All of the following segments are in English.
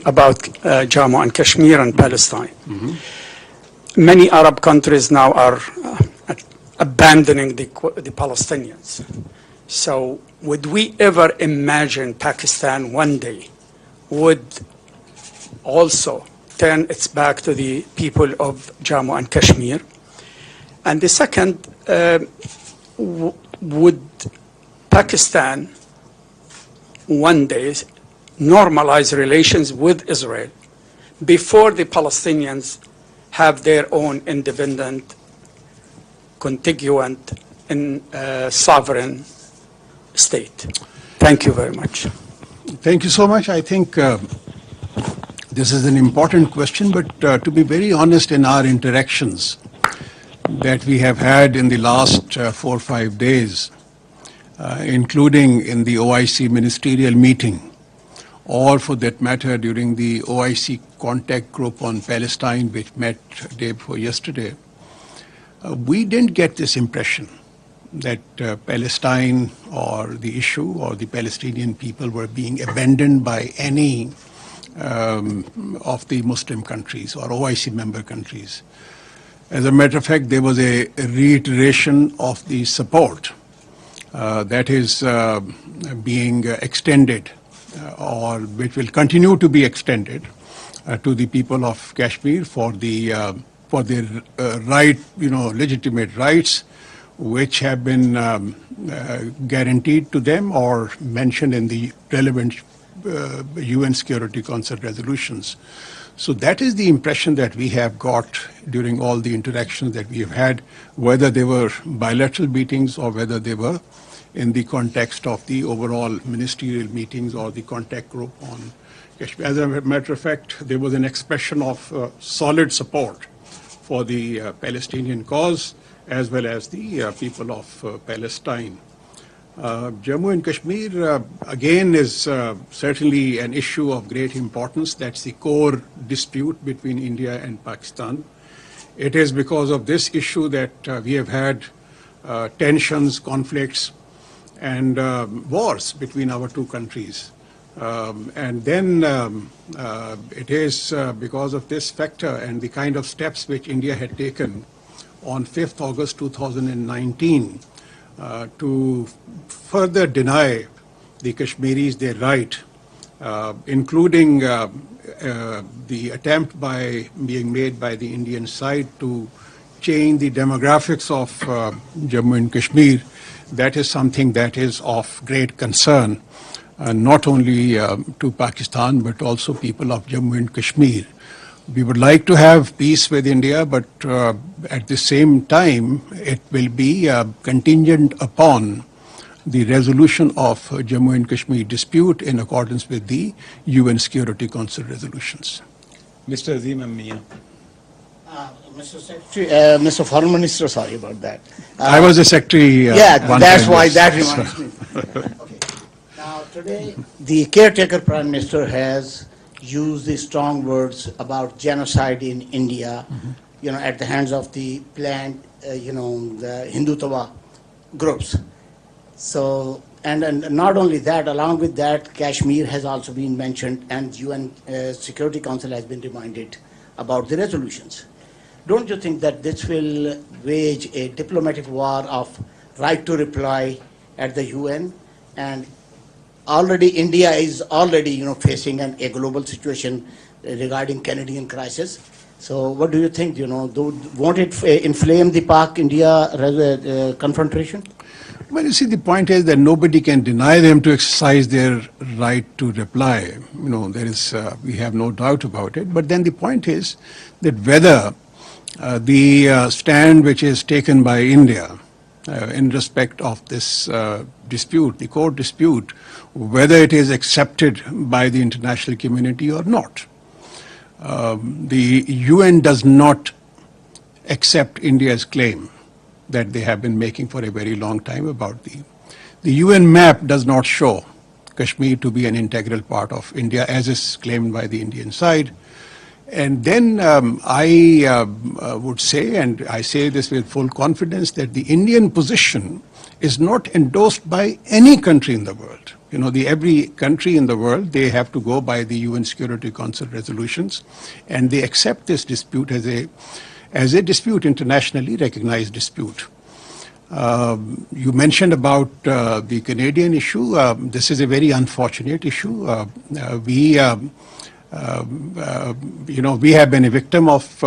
about Jammu and Kashmir and Palestine. Many Arab countries now are abandoning the Palestinians. So would we ever imagine Pakistan one day would also turn its back to the people of Jammu and Kashmir? And the second, would Pakistan one day normalize relations with Israel before the Palestinians have their own independent, contiguous, and sovereign state? Thank you very much. Thank you so much. I think this is an important question, but to be very honest, in our interactions that we have had in the last 4 or 5 days, including in the OIC ministerial meeting, or for that matter during the OIC contact group on Palestine, which met day before yesterday, we didn't get this impression that Palestine or the issue or the Palestinian people were being abandoned by any of the Muslim countries or OIC member countries. As a matter of fact, there was a reiteration of the support that is being extended or which will continue to be extended to the people of Kashmir for their legitimate rights, which have been guaranteed to them or mentioned in the relevant UN Security Council resolutions. So that is the impression that we have got during all the interactions that we have had, whether they were bilateral meetings or whether they were in the context of the overall ministerial meetings or the contact group on Kashmir. As a matter of fact, there was an expression of solid support for the Palestinian cause as well as the people of Palestine. Jammu and Kashmir, again, is certainly an issue of great importance. That's the core dispute between India and Pakistan. It is because of this issue that we have had tensions, conflicts, and wars between our two countries. And then it is because of this factor and the kind of steps which India had taken on 5th August 2019 to further deny the Kashmiris their right, including the attempt being made by the Indian side to change the demographics of Jammu and Kashmir. That is something that is of great concern, not only to Pakistan, but also people of Jammu and Kashmir. We would like to have peace with India, but at the same time, it will be contingent upon the resolution of Jammu and Kashmir dispute in accordance with the UN Security Council resolutions. Mr. Azim Ammiya. Mr. Secretary, Mr. Foreign Minister, sorry about that. I was a secretary. Yeah, that's why that reminds me. Okay. Now, today, the caretaker Prime Minister has used the strong words about genocide in India, at the hands of the planned, the Hindutva groups. So, and not only that, along with that, Kashmir has also been mentioned, and UN Security Council has been reminded about the resolutions. Don't you think that this will wage a diplomatic war of right to reply at the UN? And already India is already facing a global situation regarding Canadian crisis. So what do you think? Won't it inflame the Pak-India confrontation? Well, you see, the point is that nobody can deny them to exercise their right to reply. We have no doubt about it. But then the point is that whether the stand which is taken by India in respect of this dispute, the core dispute, whether it is accepted by the international community or not. The UN does not accept India's claim that they have been making for a very long time about the UN map does not show Kashmir to be an integral part of India as is claimed by the Indian side. And then I would say, and I say this with full confidence, that the Indian position is not endorsed by any country in the world. Every country in the world, they have to go by the UN Security Council resolutions, and they accept this dispute as a dispute, internationally recognized dispute. You mentioned about the Canadian issue. This is a very unfortunate issue. We have been a victim of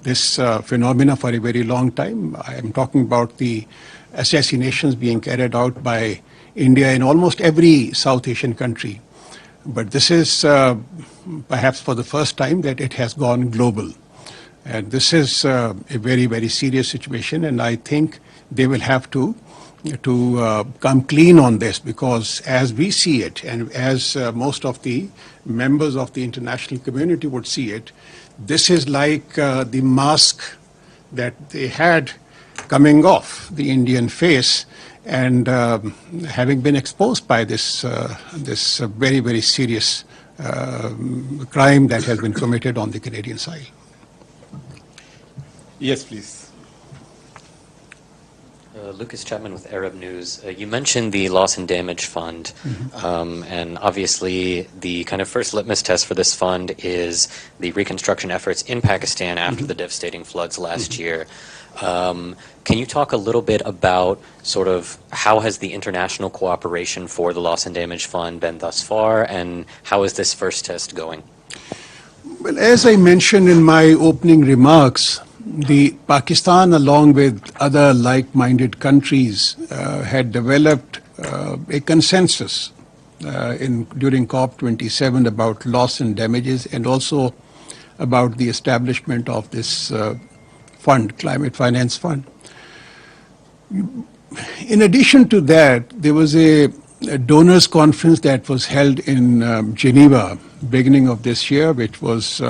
this phenomena for a very long time. I am talking about the assassinations being carried out by India in almost every South Asian country. But this is perhaps for the first time that it has gone global. And this is a very, very serious situation, and I think they will have to come clean on this, because as we see it, and as most of the members of the international community would see it, this is like the mask that they had coming off the Indian face, and having been exposed by this very, very serious crime that has been committed on the Canadian side. Yes, please. Lucas Chapman with Arab News. You mentioned the loss and damage fund, and obviously the kind of first litmus test for this fund is the reconstruction efforts in Pakistan after the devastating floods last year. Can you talk a little bit about sort of how has the international cooperation for the loss and damage fund been thus far, and how is this first test going? Well, as I mentioned in my opening remarks, the Pakistan, along with other like-minded countries, had developed a consensus during COP27 about loss and damages, and also about the establishment of this fund, climate finance fund. In addition to that, there was a donors conference that was held in Geneva beginning of this year, which was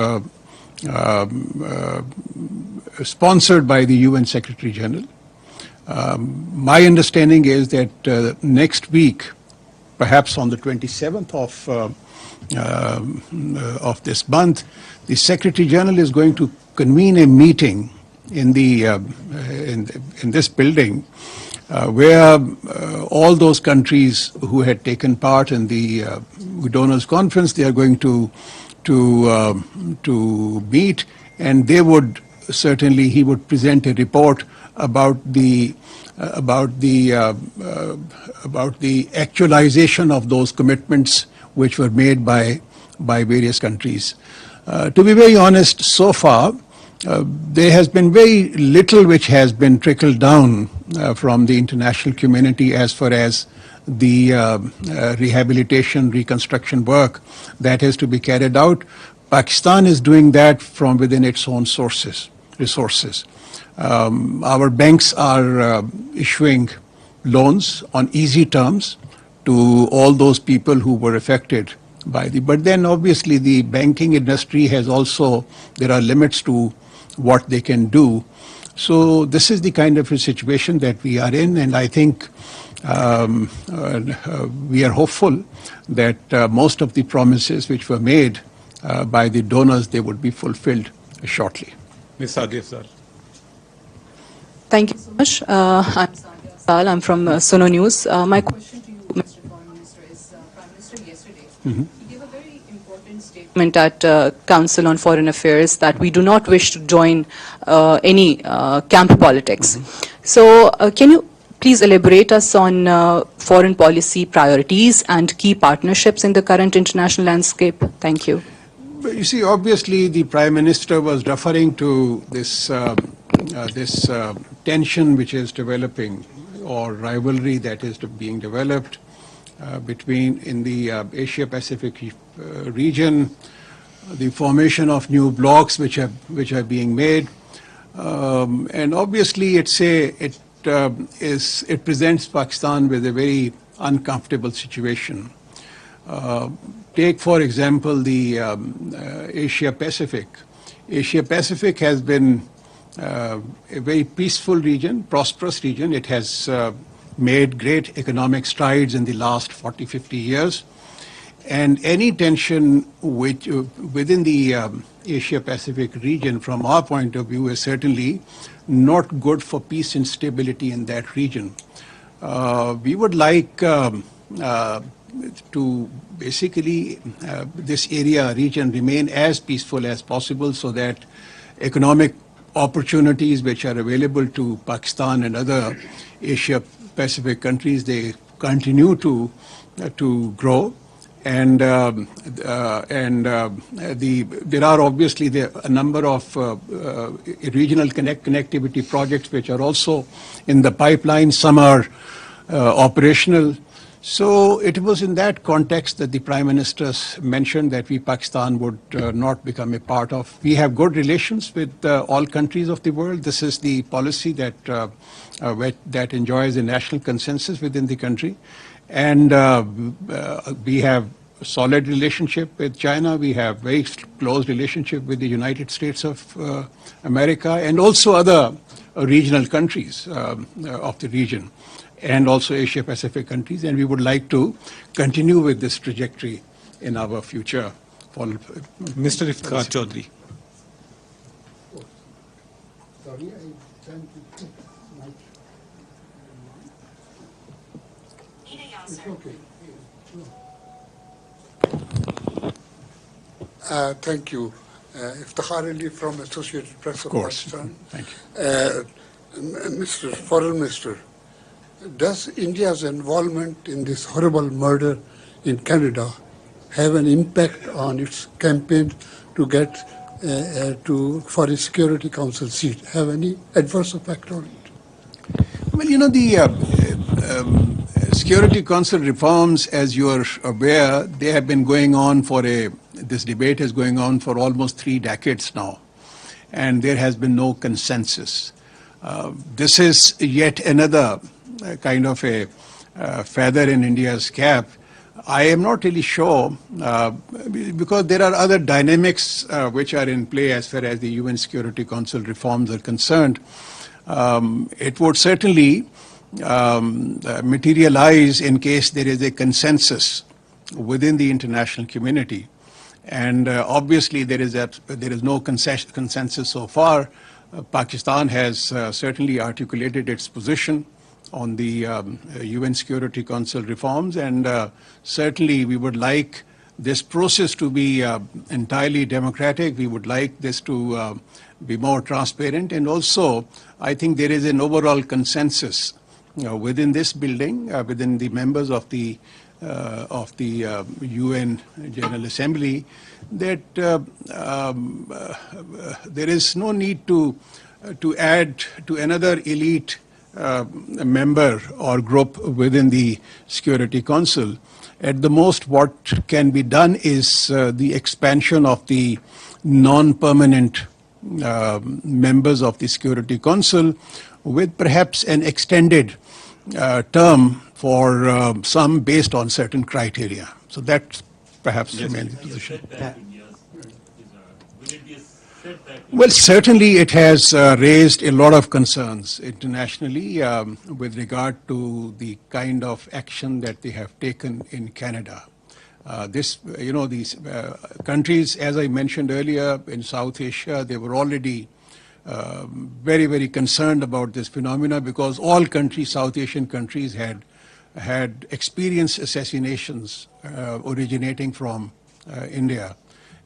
sponsored by the UN Secretary General. My understanding is that next week, perhaps on the 27th of this month, the Secretary General is going to convene a meeting in this building, where all those countries who had taken part in the donors conference, they are going to meet, and they would certainly, he would present a report about the actualization of those commitments which were made by various countries. To be very honest, so far there has been very little which has been trickled down from the international community as far as the rehabilitation, reconstruction work that has to be carried out. Pakistan is doing that from within its own resources. Our banks are issuing loans on easy terms to all those people who were affected by but then obviously the banking industry has also, there are limits to what they can do. So this is the kind of a situation that we are in, and I think we are hopeful that most of the promises which were made by the donors, they would be fulfilled shortly. Ms. Sadia Sir. Thank you so much. I'm Sadia Sal. I'm from Suno News. My question to you, Mr. Foreign Minister, is Prime Minister yesterday, he gave a very important statement at Council on Foreign Affairs that we do not wish to join any camp politics. So can you please elaborate us on foreign policy priorities and key partnerships in the current international landscape? Thank you. You see, obviously, the Prime Minister was referring to this tension which is developing, or rivalry that is being developed in the Asia-Pacific region, the formation of new blocs which are being made, and obviously it presents Pakistan with a very uncomfortable situation. Take, for example, the Asia-Pacific. Asia-Pacific has been a very peaceful region, prosperous region. It has made great economic strides in the last 40, 50 years. And any tension within the Asia-Pacific region, from our point of view, is certainly not good for peace and stability in that region. We would like to basically this region remain as peaceful as possible, so that economic opportunities which are available to Pakistan and other Asia Pacific countries, they continue to grow. And there are obviously a number of regional connectivity projects which are also in the pipeline. Some are operational. So it was in that context that the Prime Minister mentioned that Pakistan would not become a part of. We have good relations with all countries of the world. This is the policy that enjoys a national consensus within the country. And we have a solid relationship with China. We have very close relationship with the United States of America, and also other regional countries of the region, and also Asia Pacific countries. And we would like to continue with this trajectory in our future. Mr. Iftikhar Chaudhry. Sorry, I can't put much. It's okay. Thank you. Iftikhar Ali from Associated Press of Pakistan. Thank you. Mr. Foreign Minister, does India's involvement in this horrible murder in Canada have an impact on its campaign to get for a Security Council seat? Have any adverse effect on it? Well, you know, the Security Council reforms, as you are aware, they have been going on this debate is going on for almost 3 decades now, and there has been no consensus. This is yet another kind of a feather in India's cap. I am not really sure, because there are other dynamics which are in play as far as the UN Security Council reforms are concerned. It would certainly materialize in case there is a consensus within the international community. And obviously there is no consensus so far. Pakistan has certainly articulated its position on the UN Security Council reforms, and certainly we would like this process to be entirely democratic. We would like this to be more transparent, and also I think there is an overall consensus within this building, within the members of the UN General Assembly, that there is no need to add to another elite member or group within the Security Council. At the most, what can be done is the expansion of the non-permanent members of the Security Council, with perhaps an extended term for some based on certain criteria. So that perhaps remains the position. Well, certainly it has raised a lot of concerns internationally with regard to the kind of action that they have taken in Canada. These countries, as I mentioned earlier, in South Asia, they were already very, very concerned about this phenomena, because all countries, South Asian countries, had experienced assassinations originating from India.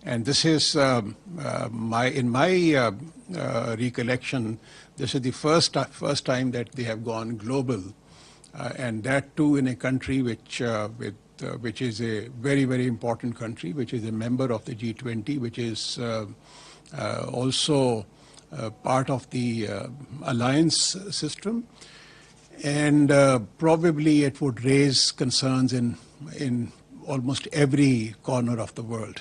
And this is, in my recollection, this is the first time that they have gone global, and that too in a country which is a very, very important country, which is a member of the G20, which is also part of the alliance system. And probably it would raise concerns in almost every corner of the world.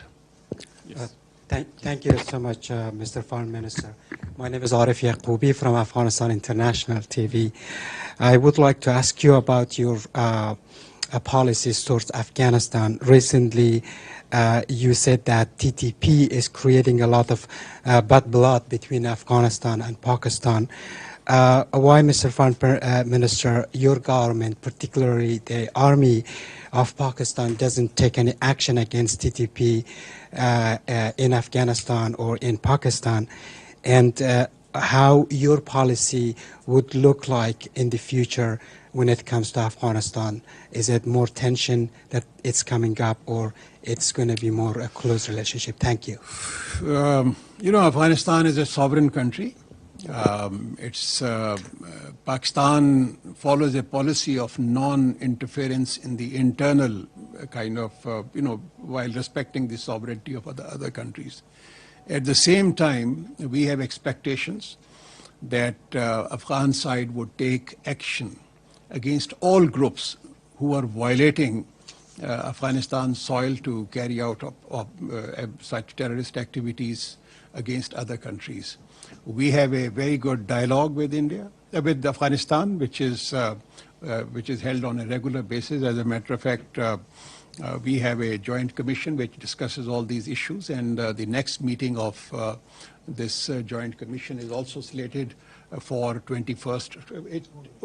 Thank you so much, Mr. Foreign Minister. My name is Arif Yaqoubi from Afghanistan International TV. I would like to ask you about your policies towards Afghanistan. Recently, you said that TTP is creating a lot of bad blood between Afghanistan and Pakistan. Why, Mr. Foreign Minister, your government, particularly the army of Pakistan, doesn't take any action against TTP in Afghanistan or in Pakistan? And how your policy would look like in the future when it comes to Afghanistan. Is it more tension that it's coming up, or it's going to be more a close relationship? Thank you. Afghanistan is a sovereign country. Pakistan follows a policy of non-interference in the internal while respecting the sovereignty of other countries. At the same time, we have expectations that Afghan side would take action against all groups who are violating Afghanistan's soil to carry out such terrorist activities against other countries. We have a very good dialogue with with Afghanistan, which is held on a regular basis. As a matter of fact, we have a joint commission which discusses all these issues, and the next meeting of this joint commission is also slated for 21st.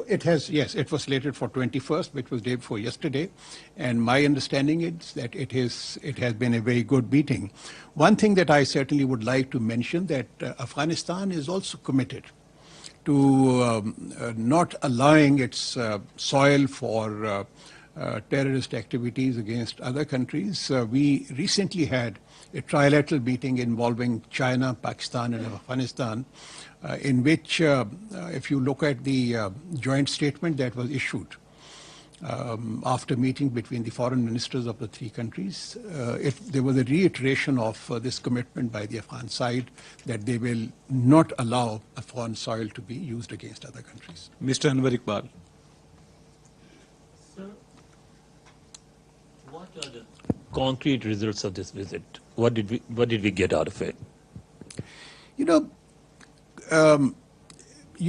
It was slated for 21st, which was day before yesterday, and my understanding is that it has been a very good meeting. One thing that I certainly would like to mention, that Afghanistan is also committed to not allowing its soil for terrorist activities against other countries. We recently had a trilateral meeting involving China, Pakistan, and Afghanistan, in which, if you look at the joint statement that was issued after meeting between the foreign ministers of the three countries, there was a reiteration of this commitment by the Afghan side that they will not allow Afghan soil to be used against other countries. Mr. Anwar Iqbal. Sir, what are the concrete results of this visit? What did we get out of it? You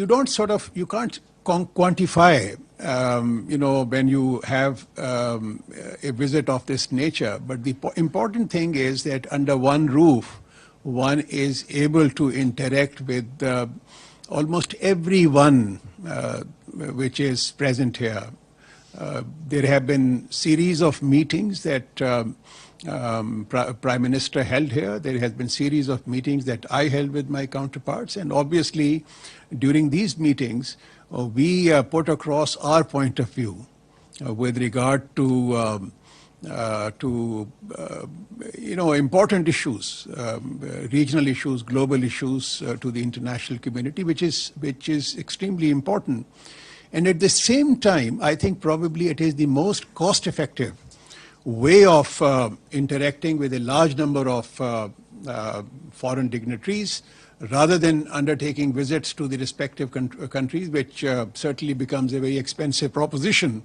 can't quantify, when you have a visit of this nature. But the important thing is that under one roof, one is able to interact with almost everyone which is present here. There have been series of meetings that Prime Minister held here. There has been series of meetings that I held with my counterparts, and obviously during these meetings we put across our point of view with regard to important issues, regional issues, global issues to the international community, which is extremely important. And at the same time, I think probably it is the most cost-effective way of interacting with a large number of foreign dignitaries, rather than undertaking visits to the respective countries, which certainly becomes a very expensive proposition.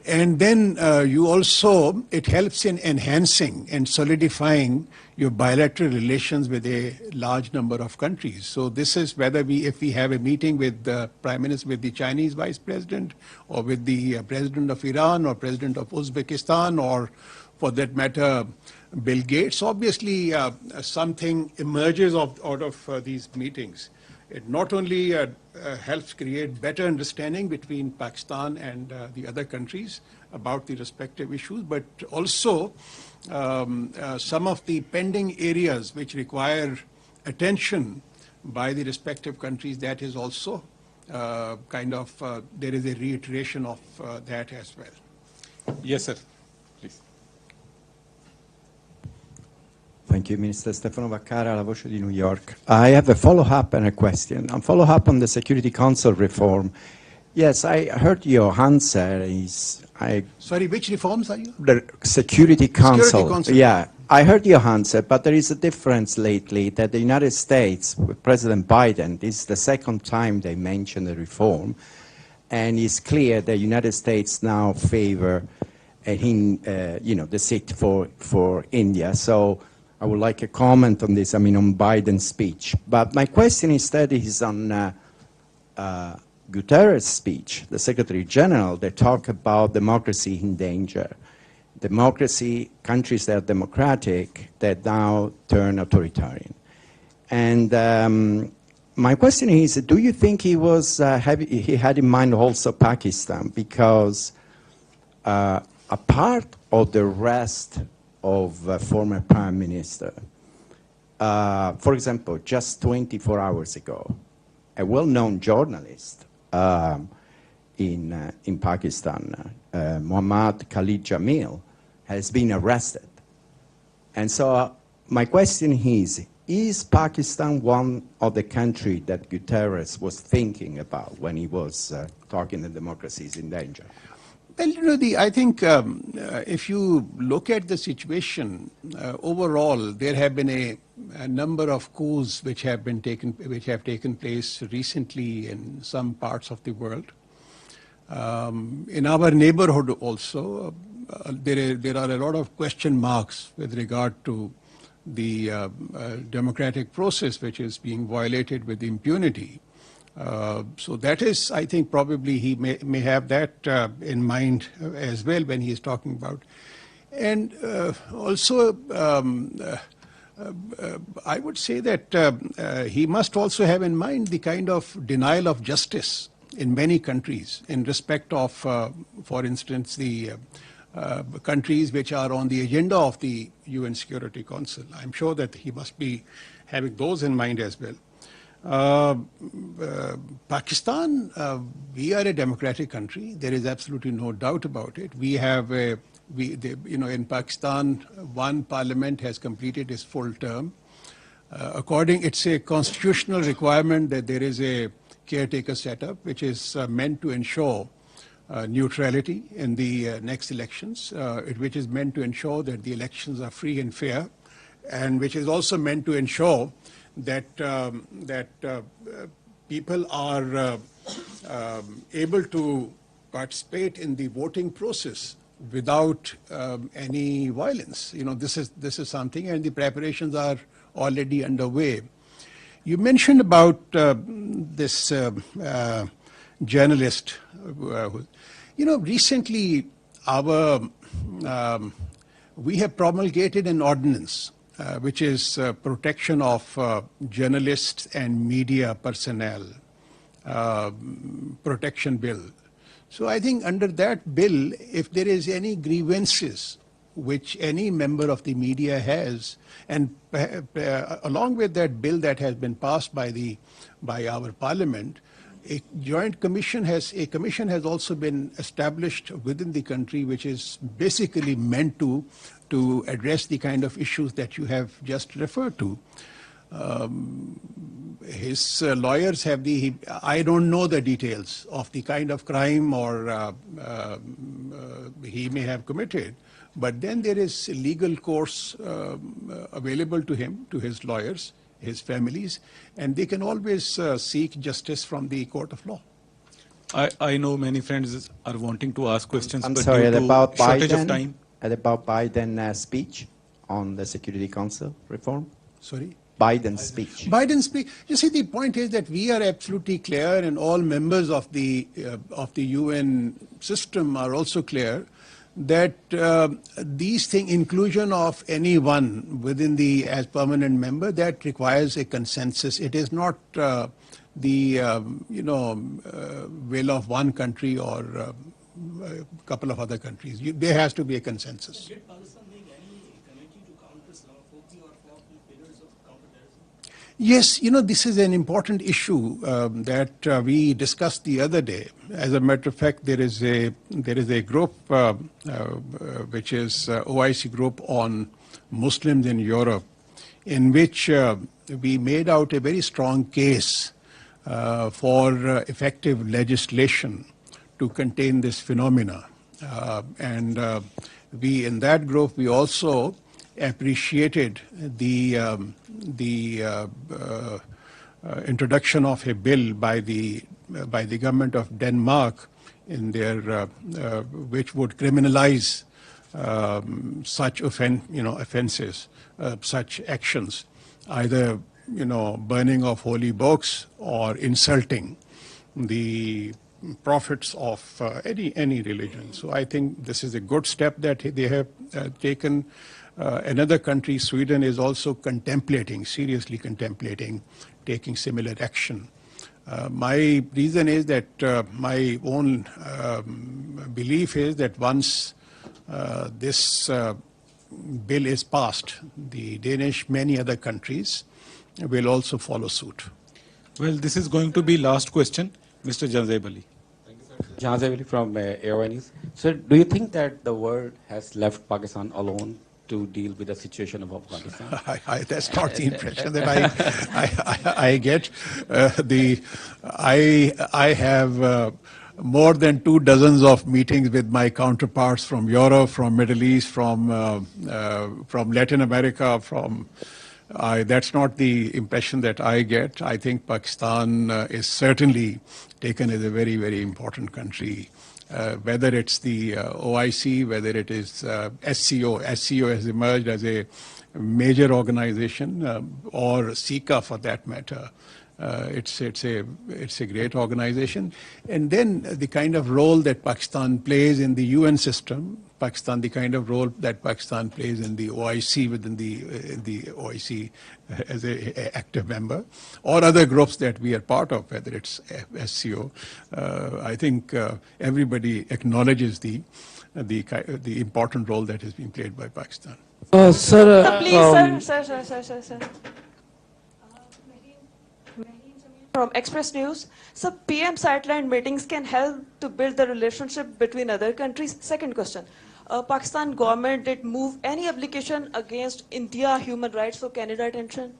And then it helps in enhancing and solidifying your bilateral relations with a large number of countries. So this is if we have a meeting with the Prime Minister, with the Chinese Vice President, or with the President of Iran, or President of Uzbekistan, or for that matter, Bill Gates, obviously something emerges out of these meetings. It not only helps create better understanding between Pakistan and the other countries about the respective issues, but also some of the pending areas which require attention by the respective countries, that is also there is a reiteration of that as well. Yes, sir. Please. Thank you, Minister. Stefano Vaccara, La Voce di New York. I have a follow-up and a question. A follow-up on the Security Council reform. Yes, I heard your answer. Sorry, which reforms are you? The Security Council. Security Council. Yeah, I heard your answer, but there is a difference lately that the United States, with President Biden, this is the second time they mention the reform, and it's clear that the United States now favor the seat for India. So I would like a comment on this, on Biden's speech. But my question instead is on Guterres' speech, the Secretary General. They talk about democracy in danger. Democracy, countries that are democratic, that now turn authoritarian. And my question is, do you think he had in mind also Pakistan? Because a part of the rest of former Prime Minister For example, just 24 hours ago, a well-known journalist in Pakistan, Muhammad Khalid Jamil, has been arrested. And so my question is Pakistan one of the countries that Guterres was thinking about when he was talking that democracy is in danger? Well, I think if you look at the situation overall, there have been a number of coups which have taken place recently in some parts of the world. In our neighborhood also, there are a lot of question marks with regard to the democratic process which is being violated with impunity. So that is, I think, probably he may have that in mind as well when he is talking about. And also, I would say that he must also have in mind the kind of denial of justice in many countries in respect of, for instance, the countries which are on the agenda of the UN Security Council. I'm sure that he must be having those in mind as well. Pakistan, we are a democratic country. There is absolutely no doubt about it. We have, in Pakistan, one parliament has completed its full term. It's a constitutional requirement that there is a caretaker setup, which is meant to ensure neutrality in the next elections, which is meant to ensure that the elections are free and fair, and which is also meant to ensure that people are able to participate in the voting process without any violence. This is something, and the preparations are already underway. You mentioned about this journalist. Recently we have promulgated an ordinance which is protection of journalists and media personnel, protection bill. So I think under that bill, if there is any grievances which any member of the media has, and along with that bill that has been passed by our parliament, a commission has also been established within the country, which is basically meant to address the kind of issues that you have just referred to. His lawyers have I don't know the details of the kind of crime or he may have committed, but then there is a legal course available to him, to his lawyers, his families, and they can always seek justice from the court of law. I know many friends are wanting to ask questions, I'm but sorry, due to about shortage Biden, of time. About Biden's speech on the Security Council reform? Sorry? Biden's speech. Biden's speech. You see, the point is that we are absolutely clear, and all members of the UN system are also clear that these things, inclusion of anyone within as permanent member, that requires a consensus. It is not the will of one country or a couple of other countries. There has to be a consensus. Did Pakistan make any committee to counter Islamophobia or for pillars of counterterrorism? Yes, this is an important issue that we discussed the other day. As a matter of fact, there is a group which is OIC group on Muslims in Europe, in which we made out a very strong case for effective legislation to contain this phenomena. And we, in that group, we also appreciated the introduction of a bill by the government of Denmark in their which would criminalize such offenses, such actions, either burning of holy books or insulting the prophets of any religion. So I think this is a good step that they have taken. Another country, Sweden, is also seriously contemplating taking similar action. My reason is that my own belief is that once this bill is passed, the Danish, many other countries will also follow suit. Well, this is going to be last question, Mr. Janzeb Ali. Jazavili from Airway News. Sir, do you think that the world has left Pakistan alone to deal with the situation of Afghanistan? That's not the impression that I get. I have more than 2 dozens of meetings with my counterparts from Europe, from Middle East, from Latin America, that's not the impression that I get. I think Pakistan is certainly taken as a very, very important country, whether it's the OIC, whether it is SCO. SCO has emerged as a major organization, or SICA for that matter. It's a great organization. And then the kind of role that Pakistan plays in the UN system, the kind of role that Pakistan plays in the OIC, within the OIC as an active member, or other groups that we are part of, whether it's SCO. I think everybody acknowledges the important role that is being played by Pakistan. Sir, please, sir. From Express News. So PM satellite meetings can help to build the relationship between other countries. Second question. Pakistan government did move any application against India human rights for Canada attention?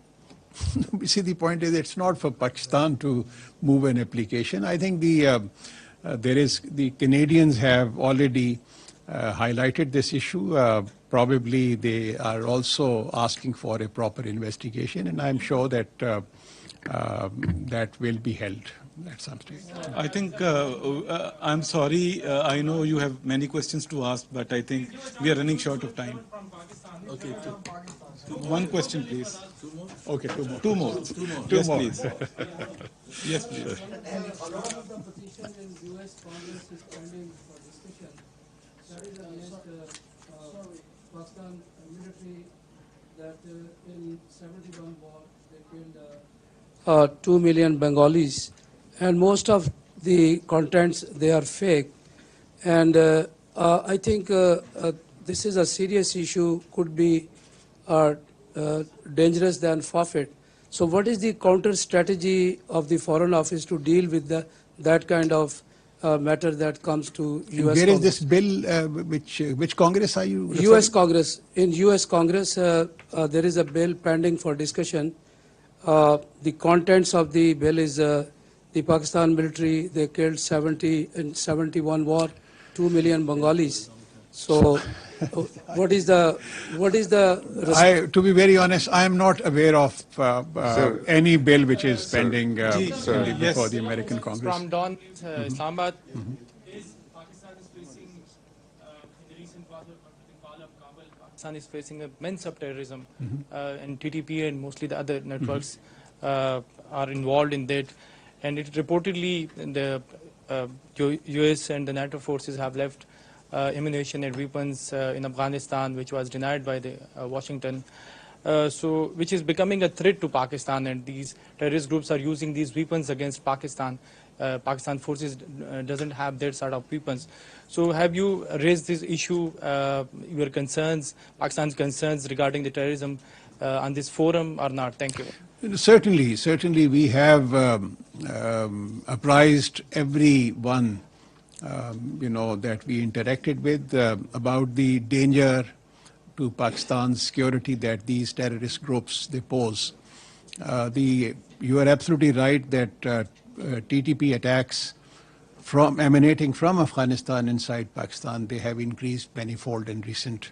You see, the point is it's not for Pakistan to move an application. I think the Canadians have already highlighted this issue. Probably they are also asking for a proper investigation, and I'm sure that that will be held at some stage. I think, I'm sorry, I know you have many questions to ask, but I think we are running short of time. Okay, one question, please. Okay, two more. Yes, please. Yes, please. A lot of the petition in U.S. Congress is pending for discussion. That is against Pakistan military that in 71 war they killed 2 million Bengalis, and most of the contents they are fake. And I think this is a serious issue, could be dangerous than forfeit. So what is the counter strategy of the Foreign Office to deal with that kind of matter that comes to U.S. Where Congress? is this bill? Which Congress are you referring? U.S. Congress. In U.S. Congress, there is a bill pending for discussion. The contents of the bill is the Pakistan military, they killed 70 in 71 war, 2 million Bengalis. So what is the to be very honest, I am not aware of any bill which is pending before the American Congress. From Don, Islamabad. Pakistan is facing, in the recent fall of Kabul, Pakistan is facing immense of terrorism, and TTP and mostly the other networks are involved in that. And it reportedly the US and the NATO forces have left ammunition and weapons in Afghanistan, which was denied by the Washington. So which is becoming a threat to Pakistan, and these terrorist groups are using these weapons against Pakistan. Pakistan forces doesn't have that sort of weapons. So have you raised this issue, your concerns, Pakistan's concerns regarding the terrorism on this forum or not? Thank you. Certainly we have apprised everyone that we interacted with about the danger to Pakistan's security that these terrorist groups they pose. You are absolutely right that TTP attacks emanating from Afghanistan inside Pakistan, they have increased manifold in recent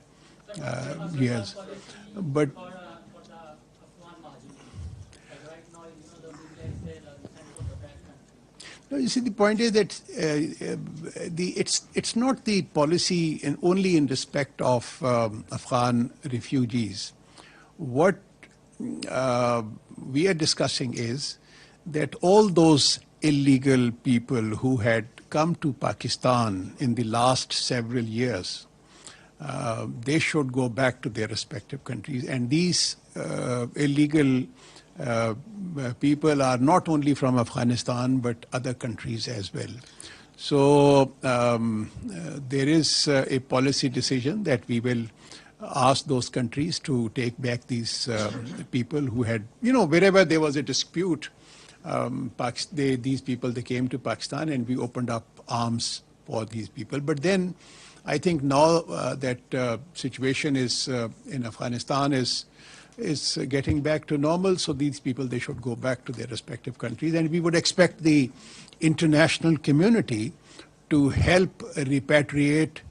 years. But no, you see, the point is that it's not the policy only in respect of Afghan refugees. What we are discussing is that all those illegal people who had come to Pakistan in the last several years, they should go back to their respective countries. And these illegal people are not only from Afghanistan but other countries as well. So there is a policy decision that we will asked those countries to take back these people who had, wherever there was a dispute, these people, they came to Pakistan and we opened up arms for these people. But then I think now that situation is in Afghanistan is getting back to normal, so these people, they should go back to their respective countries. And we would expect the international community to help repatriate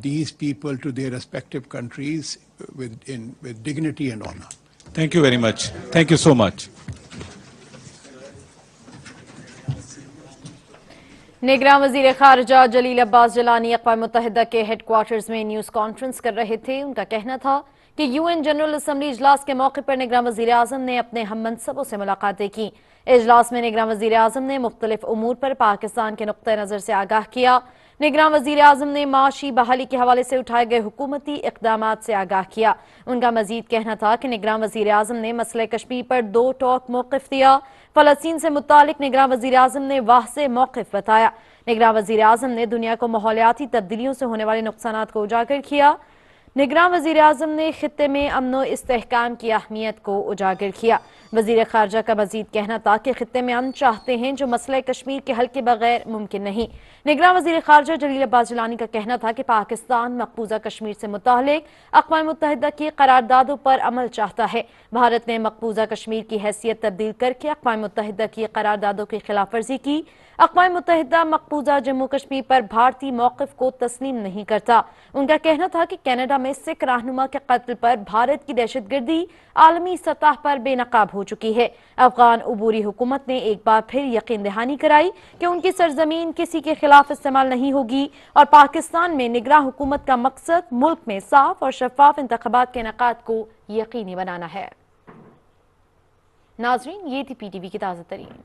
these people to their respective countries with dignity and honor. Thank you very much. Thank you so much. نگراں وزیر خارجہ جلیل عباس جیلانی اقوام متحدہ کے head quarters میں news conference کر رہے تھے. ان کا کہنا تھا کہ یو این جنرل اسمبلی اجلاس کے موقع پر نگراں وزیر اعظم نے اپنے ہم منصبوں سے ملاقاتیں کی. اجلاس میں نگراں وزیر اعظم نے مختلف امور پر پاکستان کے نقطہ نظر سے آگاہ کیا. نگراں وزیر اعظم نے معاشی بحالی کے حوالے سے اٹھائے گئے حکومتی اقدامات سے آگاہ کیا. ان کا مزید کہنا تھا کہ نگراں وزیر اعظم نے مسئلہ کشمیر پر دو ٹوک موقف دیا. فلسطین سے متعلق نگراں وزیر اعظم نے واضح موقف بتایا. نگراں وزیر اعظم نے دنیا کو ماحولیاتی تبدیلیوں سے ہونے والے نقصانات کو اجاگر کیا. نگراں وزیر اعظم نے خطے میں امن و استحکام کی اہمیت کو اجاگر کیا. وزیر خارجہ کا مزید کہنا تھا کہ خطے میں امن چاہتے ہیں جو مسئلہ کشمیر کے حل کے بغیر ممکن نہیں. نگراں وزیر خارجہ جلیل عباس جیلانی کا کہنا تھا کہ پاکستان مقبوضہ کشمیر سے متعلق اقوام متحدہ کی قراردادوں پر عمل چاہتا ہے. بھارت نے مقبوضہ کشمیر کی حیثیت تبدیل کر کے اقوام متحدہ کی قراردادوں کی خلاف ورزی کی. اقوام متحدہ مقبوضہ جموں کشمیر پر بھارتی موقف کو تسلیم نہیں کرتا. ان کا کہنا تھا کہ کینیڈا میں سکھ رہنما کے قتل پر بھارت کی دہشت گردی عالمی سطح پر بے نقاب ہو چکی ہے. افغان عبوری حکومت نے ایک بار پھر یقین دہانی کرائی کہ ان کی سرزمین کسی کے خلاف استعمال نہیں ہوگی اور پاکستان میں نگراں حکومت کا مقصد ملک میں صاف اور شفاف انتخابات کے انعقاد کو یقینی بنانا ہے. ناظرین، یہ تھی پی ٹی وی کی تازہ ترین